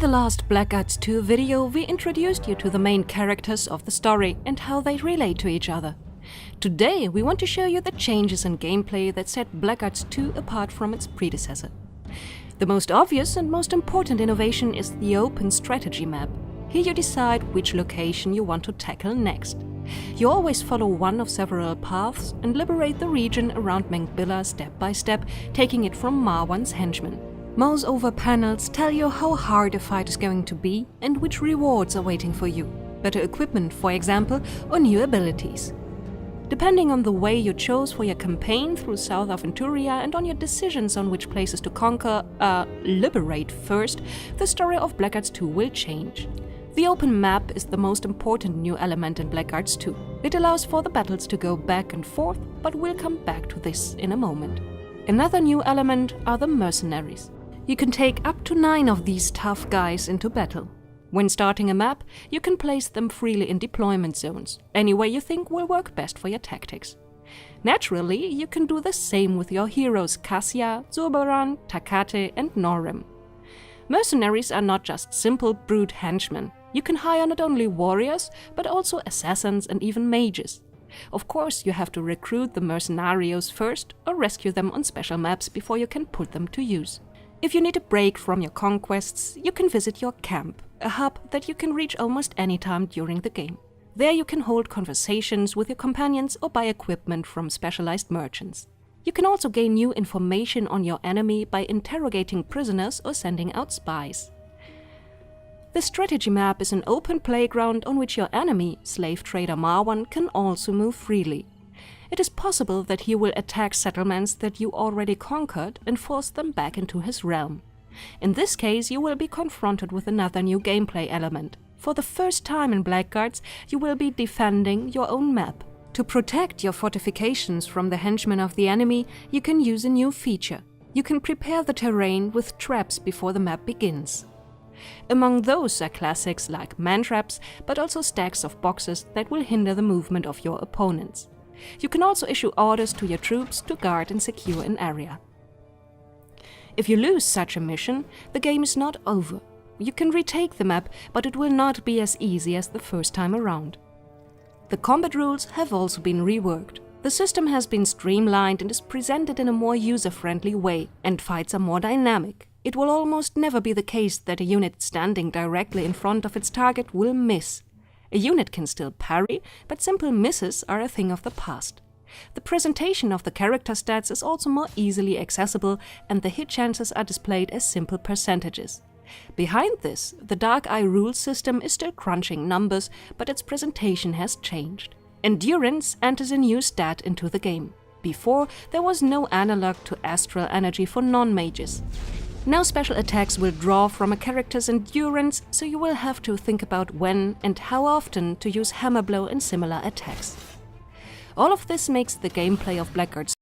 the last Blackguards 2 video, we introduced you to the main characters of the story and how they relate to each other. Today, we want to show you the changes in gameplay that set Blackguards 2 apart from its predecessor. The most obvious and most important innovation is the open strategy map. Here you decide which location you want to tackle next. You always follow one of several paths and liberate the region around Mengbilla step by step, taking it from Marwan's henchmen. Mouse-over panels tell you how hard a fight is going to be and which rewards are waiting for you. Better equipment, for example, or new abilities. Depending on the way you chose for your campaign through south of Venturia and on your decisions on which places to conquer, liberate first, the story of Blackguards 2 will change. The open map is the most important new element in Blackguards 2. It allows for the battles to go back and forth, but we'll come back to this in a moment. Another new element are the Mercenaries. You can take up to 9 of these tough guys into battle. When starting a map, you can place them freely in deployment zones, any way you think will work best for your tactics. Naturally, you can do the same with your heroes Cassia, Zurbaran, Takate and Norem. Mercenaries are not just simple brute henchmen. You can hire not only warriors, but also assassins and even mages. Of course, you have to recruit the Mercenarios first or rescue them on special maps before you can put them to use. If you need a break from your conquests, you can visit your camp, a hub that you can reach almost any time during the game. There you can hold conversations with your companions or buy equipment from specialized merchants. You can also gain new information on your enemy by interrogating prisoners or sending out spies. The strategy map is an open playground on which your enemy, slave trader Marwan, can also move freely. It is possible that he will attack settlements that you already conquered and force them back into his realm. In this case, you will be confronted with another new gameplay element. For the first time in Blackguards, you will be defending your own map. To protect your fortifications from the henchmen of the enemy, you can use a new feature. You can prepare the terrain with traps before the map begins. Among those are classics like man-traps, but also stacks of boxes that will hinder the movement of your opponents. You can also issue orders to your troops to guard and secure an area. If you lose such a mission, the game is not over. You can retake the map, but it will not be as easy as the first time around. The combat rules have also been reworked. The system has been streamlined and is presented in a more user-friendly way, and fights are more dynamic. It will almost never be the case that a unit standing directly in front of its target will miss. A unit can still parry, but simple misses are a thing of the past. The presentation of the character stats is also more easily accessible, and the hit chances are displayed as simple percentages. Behind this, the Dark Eye rule system is still crunching numbers, but its presentation has changed. Endurance enters a new stat into the game. Before, there was no analog to astral energy for non-mages. Now special attacks will draw from a character's endurance, so you will have to think about when and how often to use hammer blow and similar attacks. All of this makes the gameplay of Blackguards